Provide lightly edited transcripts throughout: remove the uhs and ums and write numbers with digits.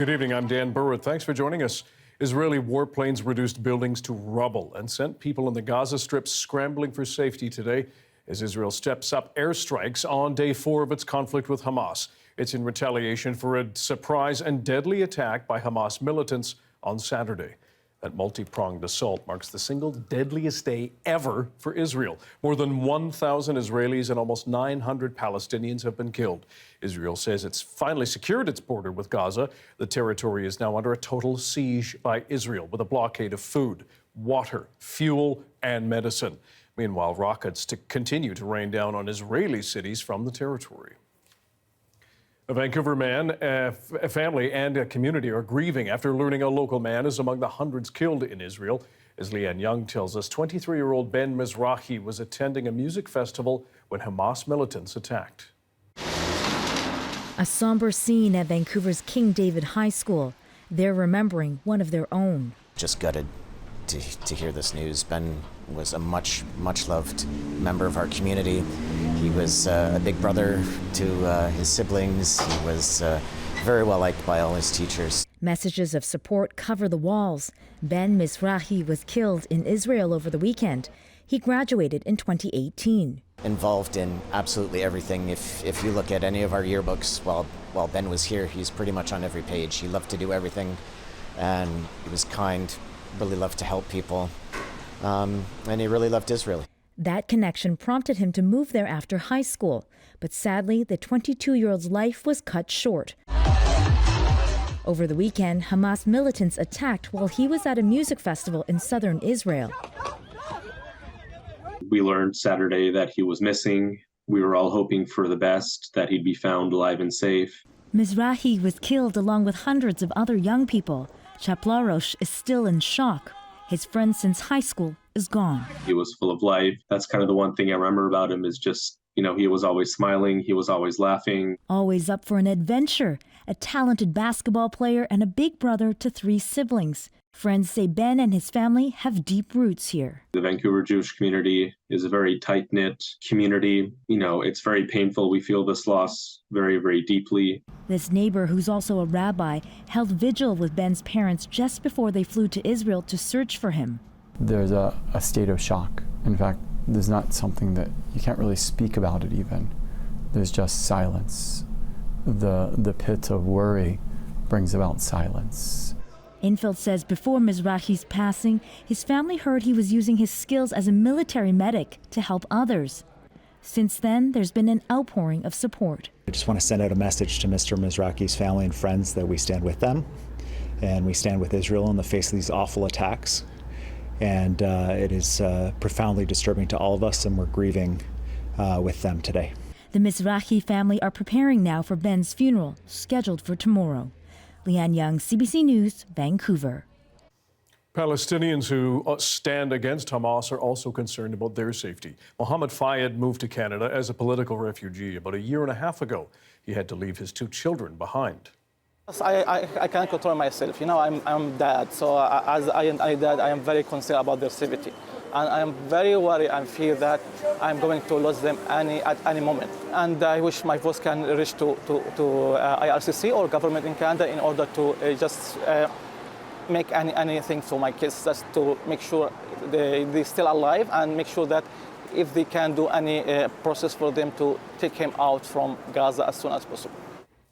Good evening, I'm Dan Burwood. Thanks for joining us. Israeli warplanes reduced buildings to rubble and sent people in the Gaza Strip scrambling for safety today as Israel steps up airstrikes on day 4 of its conflict with Hamas. It's in retaliation for a surprise and deadly attack by Hamas militants on Saturday. That multi-pronged assault marks the single deadliest day ever for Israel. More than 1,000 Israelis and almost 900 Palestinians have been killed. Israel says it's finally secured its border with Gaza. The territory is now under a total siege by Israel with a blockade of food, water, fuel, and medicine. Meanwhile, rockets continue to rain down on Israeli cities from the territory. A Vancouver man, a family and a community are grieving after learning a local man is among the hundreds killed in Israel. As Leanne Young tells us, 23-year-old Ben Mizrahi was attending a music festival when Hamas militants attacked. A somber scene at Vancouver's King David High School. They're remembering one of their own. Just gutted to hear this news. Ben was a much loved member of our community. He was a big brother to his siblings. He was very well liked by all his teachers. Messages of support cover the walls. Ben Mizrahi was killed in Israel over the weekend. He graduated in 2018. Involved in absolutely everything. If you look at any of our yearbooks, while Ben was here, he's pretty much on every page. He loved to do everything, and he was kind, really loved to help people, and he really loved Israel. That connection prompted him to move there after high school. But sadly, the 22-year-old's life was cut short. Over the weekend, Hamas militants attacked while he was at a music festival in southern Israel. We learned Saturday that he was missing. We were all hoping for the best, that he'd be found alive and safe. Mizrahi was killed along with hundreds of other young people. Chaplarosh is still in shock. His friend since high school is gone. He was full of life. That's kind of the one thing I remember about him is just, he was always smiling. He was always laughing. Always up for an adventure. A talented basketball player and a big brother to 3 siblings. Friends say Ben and his family have deep roots here. The Vancouver Jewish community is a very tight-knit community. It's very painful. We feel this loss very, very deeply. This neighbor, who's also a rabbi, held vigil with Ben's parents just before they flew to Israel to search for him. There's a state of shock. In fact, there's not something that you can't really speak about it even. There's just silence. The pit of worry brings about silence. Infeld says before Mizrahi's passing, his family heard he was using his skills as a military medic to help others. Since then, there's been an outpouring of support. I just want to send out a message to Mr. Mizrahi's family and friends that we stand with them, and we stand with Israel in the face of these awful attacks. And it is profoundly disturbing to all of us, and we're grieving with them today. The Mizrahi family are preparing now for Ben's funeral, scheduled for tomorrow. Leanne Young, CBC News, Vancouver. Palestinians who stand against Hamas are also concerned about their safety. Mohammed Fayed moved to Canada as a political refugee about 1.5 years ago. He had to leave his 2 children behind. I can't control myself. I'm dad, so as I dad, I am very concerned about their safety. And I am very worried and fear that I'm going to lose them at any moment. And I wish my voice can reach to IRCC or government in Canada in order to just make anything for my kids, just to make sure they're still alive and make sure that if they can do any process for them to take him out from Gaza as soon as possible.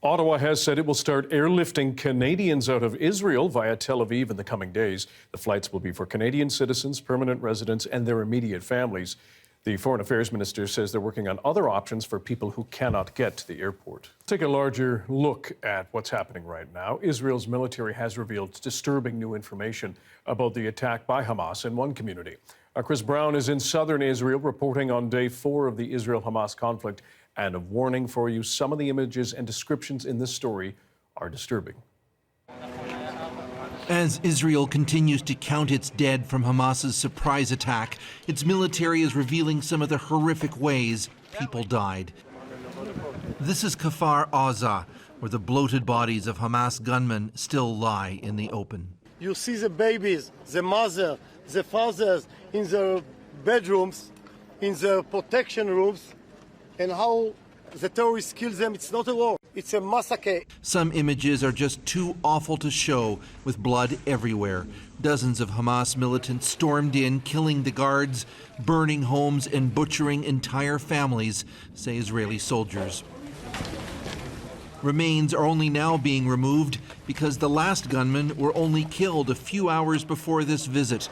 Ottawa has said it will start airlifting Canadians out of Israel via Tel Aviv in the coming days. The flights will be for Canadian citizens, permanent residents, and their immediate families. The Foreign Affairs Minister says they're working on other options for people who cannot get to the airport. Take a larger look at what's happening right now. Israel's military has revealed disturbing new information about the attack by Hamas in one community. Chris Brown is in southern Israel reporting on day 4 of the Israel-Hamas conflict. And a warning for you, some of the images and descriptions in this story are disturbing. As Israel continues to count its dead from Hamas's surprise attack, its military is revealing some of the horrific ways people died. This is Kfar Aza, where the bloated bodies of Hamas gunmen still lie in the open. You see the babies, the mother, the fathers in the bedrooms, in the protection rooms, and how the terrorists kill them. It's not a war. It's a massacre. Some images are just too awful to show, with blood everywhere. Dozens of Hamas militants stormed in, killing the guards, burning homes and butchering entire families, say Israeli soldiers. Remains are only now being removed because the last gunmen were only killed a few hours before this visit.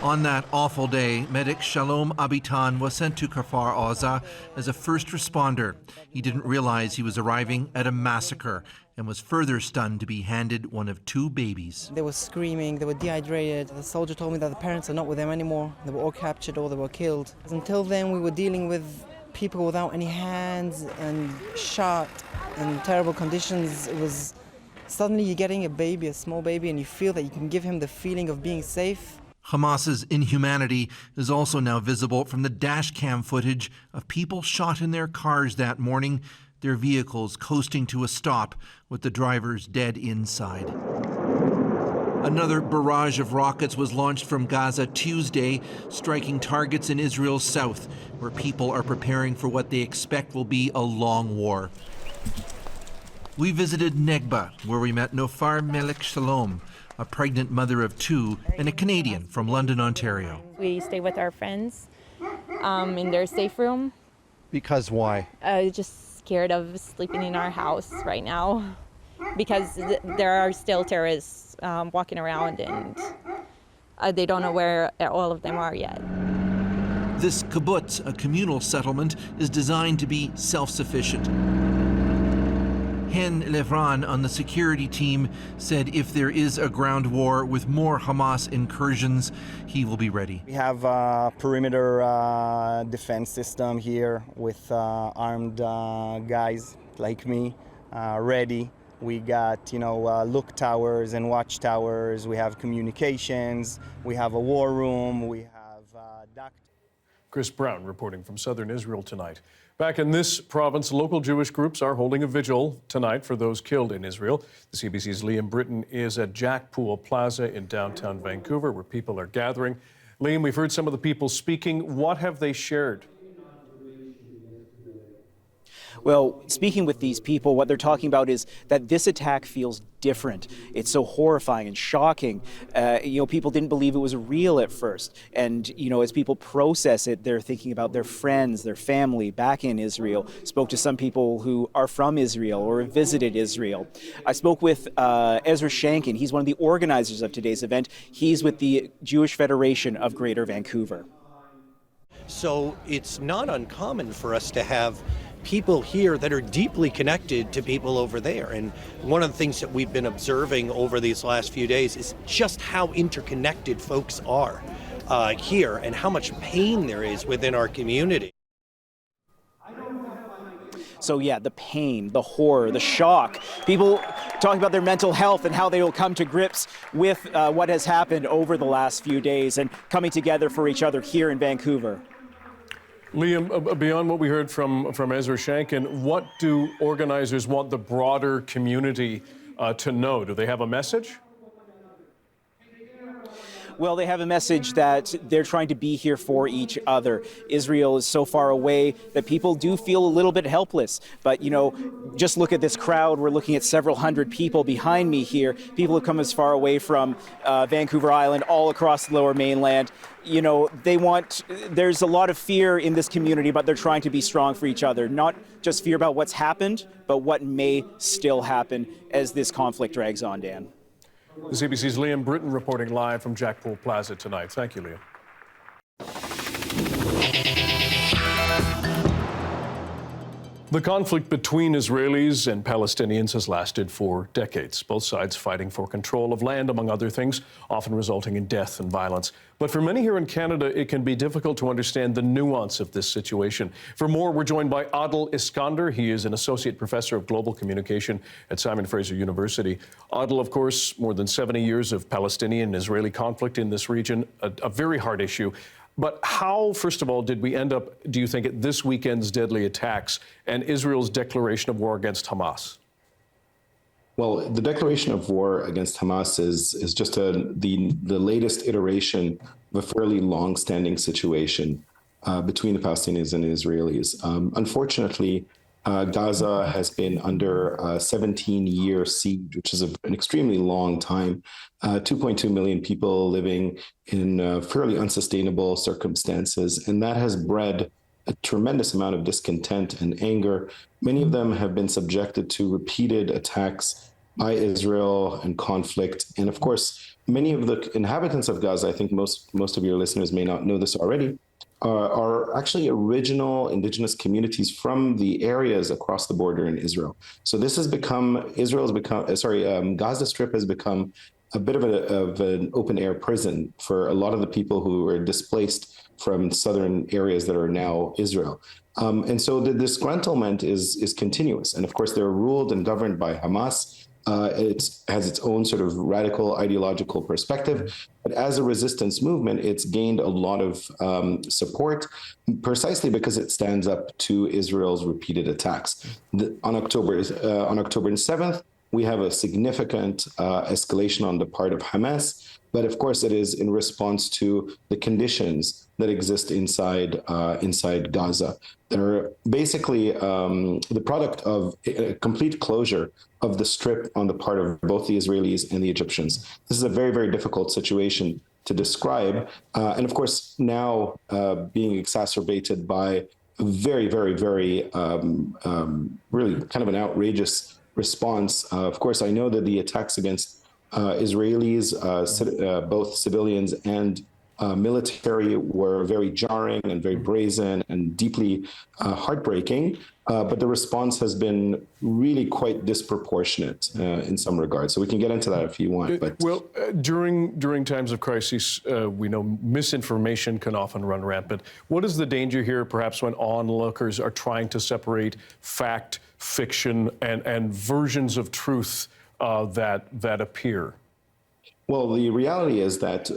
On that awful day, medic Shalom Abitan was sent to Kfar Aza as a first responder. He didn't realize he was arriving at a massacre and was further stunned to be handed one of two babies. They were screaming, they were dehydrated. The soldier told me that the parents are not with them anymore. They were all captured or they were killed. Until then, we were dealing with people without any hands and shot in terrible conditions. It was suddenly you're getting a baby, a small baby, and you feel that you can give him the feeling of being safe. Hamas's inhumanity is also now visible from the dash cam footage of people shot in their cars that morning, their vehicles coasting to a stop with the drivers dead inside. Another barrage of rockets was launched from Gaza Tuesday, striking targets in Israel's south, where people are preparing for what they expect will be a long war. We visited Negba, where we met Nofar Melek Shalom, a pregnant mother of two, and a Canadian from London, Ontario. We stay with our friends in their safe room. Because why? Just scared of sleeping in our house right now because there are still terrorists walking around and they don't know where all of them are yet. This kibbutz, a communal settlement, is designed to be self-sufficient. Hen Levran on the security team said if there is a ground war with more Hamas incursions, he will be ready. We have a perimeter defense system here with armed guys like me ready. We got, look towers and watch towers. We have communications. We have a war room. We have duct. Chris Brown reporting from southern Israel tonight. Back in this province, local Jewish groups are holding a vigil tonight for those killed in Israel. The CBC's Liam Britton is at Jackpool Plaza in downtown Vancouver, where people are gathering. Liam, we've heard some of the people speaking. What have they shared? Well, speaking with these people, what they're talking about is that this attack feels different. It's so horrifying and shocking. People didn't believe it was real at first. And, as people process it, they're thinking about their friends, their family back in Israel. Spoke to some people who are from Israel or have visited Israel. I spoke with Ezra Shankin. He's one of the organizers of today's event. He's with the Jewish Federation of Greater Vancouver. So it's not uncommon for us to have people here that are deeply connected to people over there. And one of the things that we've been observing over these last few days is just how interconnected folks are here and how much pain there is within our community. So yeah, the pain, the horror, the shock, people talking about their mental health and how they will come to grips with what has happened over the last few days and coming together for each other here in Vancouver. Liam, beyond what we heard from Ezra Shankin, what do organizers want the broader community to know? Do they have a message? Well, they have a message that they're trying to be here for each other. Israel is so far away that people do feel a little bit helpless. But, just look at this crowd. We're looking at several hundred people behind me here. People have come as far away from Vancouver Island, all across the Lower Mainland. There's a lot of fear in this community, but they're trying to be strong for each other. Not just fear about what's happened, but what may still happen as this conflict drags on, Dan. The CBC's Liam Britton reporting live from Jackpool Plaza tonight. Thank you, Liam. The conflict between Israelis and Palestinians has lasted for decades, both sides fighting for control of land, among other things, often resulting in death and violence. But for many here in Canada, it can be difficult to understand the nuance of this situation. For more, we're joined by Adil Iskander. He is an associate professor of global communication at Simon Fraser University. Adil, of course, more than 70 years of Palestinian and Israeli conflict in this region, a very hard issue. But how, first of all, did we end up, do you think, at this weekend's deadly attacks and Israel's declaration of war against Hamas? Well, the declaration of war against Hamas is just the latest iteration of a fairly long-standing situation between the Palestinians and the Israelis. Unfortunately, Gaza has been under a 17-year siege, which is an extremely long time. 2.2 million people living in fairly unsustainable circumstances, and that has bred a tremendous amount of discontent and anger. Many of them have been subjected to repeated attacks by Israel and conflict. And of course, many of the inhabitants of Gaza, I think most of your listeners may not know this already, are actually original indigenous communities from the areas across the border in Israel. So this has become, Gaza Strip has become a bit of an open air prison for a lot of the people who were displaced from southern areas that are now Israel. And so the disgruntlement is continuous. And of course, they're ruled and governed by Hamas. It has its own sort of radical ideological perspective. But as a resistance movement, it's gained a lot of support precisely because it stands up to Israel's repeated attacks. On October 7th, we have a significant escalation on the part of Hamas. But of course, it is in response to the conditions that exist inside Gaza. They're basically the product of a complete closure of the strip on the part of both the Israelis and the Egyptians. This is a very, very difficult situation to describe. And of course, now being exacerbated by a very, very, very, really kind of an outrageous response. Of course, I know that the attacks against Israelis, both civilians and military, were very jarring and very brazen and deeply heartbreaking. But the response has been really quite disproportionate in some regards. So we can get into that if you want. But during times of crisis, we know misinformation can often run rampant. What is the danger here, perhaps, when onlookers are trying to separate fact, fiction, and versions of truth that appear? Well, the reality is that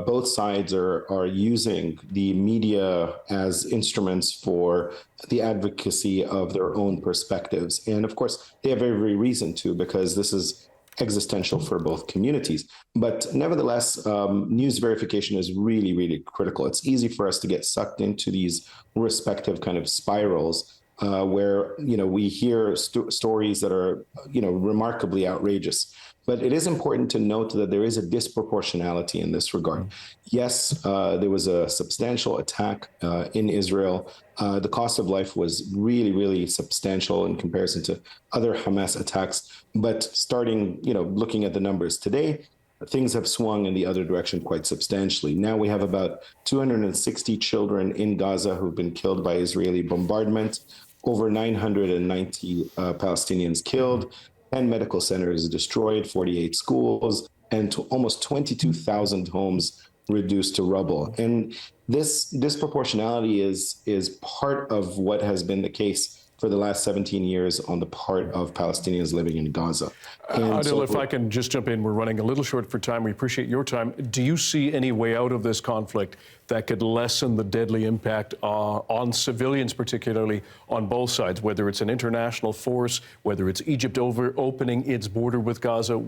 both sides are using the media as instruments for the advocacy of their own perspectives. And of course, they have every reason to, because this is existential for both communities. But nevertheless, news verification is really, really critical. It's easy for us to get sucked into these respective kind of spirals where, we hear stories that are, remarkably outrageous. But it is important to note that there is a disproportionality in this regard. Yes, there was a substantial attack in Israel. The cost of life was really, really substantial in comparison to other Hamas attacks. But starting, looking at the numbers today, things have swung in the other direction quite substantially. Now we have about 260 children in Gaza who've been killed by Israeli bombardment, over 990 Palestinians killed, 10 medical centers destroyed, 48 schools, and almost 22,000 homes reduced to rubble. And this disproportionality is part of what has been the case for the last 17 years on the part of Palestinians living in Gaza. Adil, if I can just jump in, we're running a little short for time. We appreciate your time. Do you see any way out of this conflict that could lessen the deadly impact on civilians, particularly on both sides, whether it's an international force, whether it's Egypt opening its border with Gaza?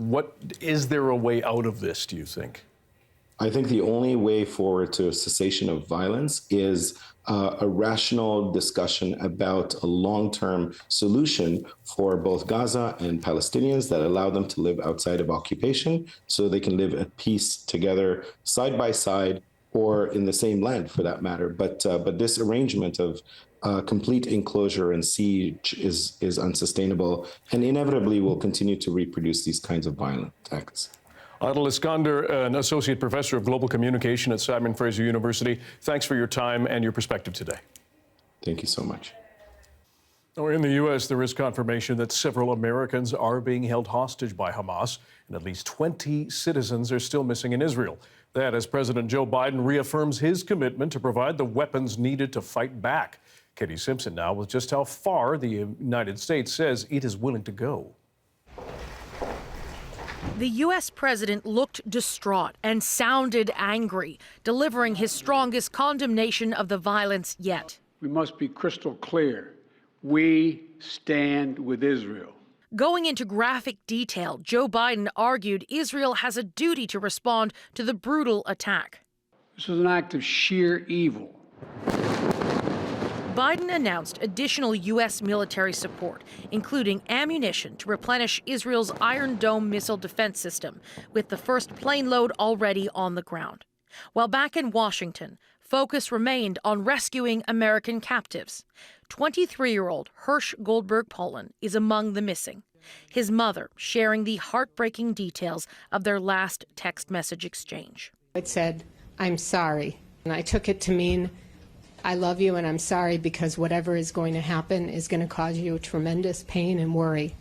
Is there a way out of this, do you think? I think the only way forward to a cessation of violence is a rational discussion about a long-term solution for both Gaza and Palestinians that allow them to live outside of occupation so they can live at peace together, side by side, or in the same land for that matter. But this arrangement of complete enclosure and siege is unsustainable and inevitably will continue to reproduce these kinds of violent attacks. Adil Iskander, an associate professor of global communication at Simon Fraser University. Thanks for your time and your perspective today. Thank you so much. In the U.S., there is confirmation that several Americans are being held hostage by Hamas, and at least 20 citizens are still missing in Israel. That as President Joe Biden reaffirms his commitment to provide the weapons needed to fight back. Katie Simpson now with just how far the United States says it is willing to go. The U.S. president looked distraught and sounded angry, delivering his strongest condemnation of the violence yet. We must be crystal clear. We stand with Israel. Going into graphic detail, Joe Biden argued Israel has a duty to respond to the brutal attack. This was an act of sheer evil. Biden announced additional U.S. military support, including ammunition to replenish Israel's Iron Dome missile defense system, with the first plane load already on the ground. While back in Washington, focus remained on rescuing American captives. 23-year-old Hirsch Goldberg Poland is among the missing. His mother sharing the heartbreaking details of their last text message exchange. It said, "I'm sorry." And I took it to mean, I love you and I'm sorry because whatever is going to happen is going to cause you tremendous pain and worry.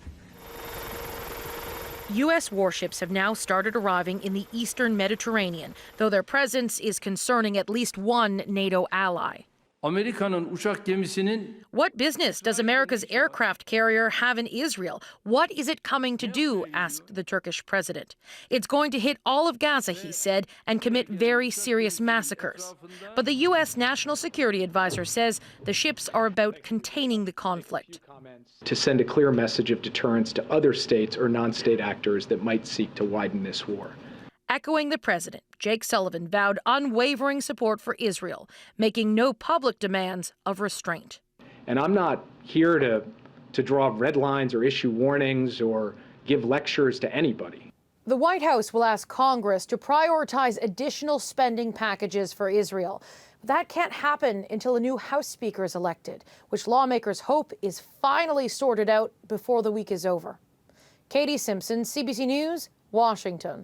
U.S. warships have now started arriving in the eastern Mediterranean, though their presence is concerning at least one NATO ally. What business does America's aircraft carrier have in Israel? What is it coming to do? Asked the Turkish president. It's going to hit all of Gaza, he said, and commit very serious massacres. But the U.S. National Security Advisor says the ships are about containing the conflict. To send a clear message of deterrence to other states or non-state actors that might seek to widen this war. Echoing the president, Jake Sullivan vowed unwavering support for Israel, making no public demands of restraint. And I'm not here to draw red lines or issue warnings or give lectures to anybody. The White House will ask Congress to prioritize additional spending packages for Israel. That can't happen until a new House Speaker is elected, which lawmakers hope is finally sorted out before the week is over. Katie Simpson, CBC News, Washington.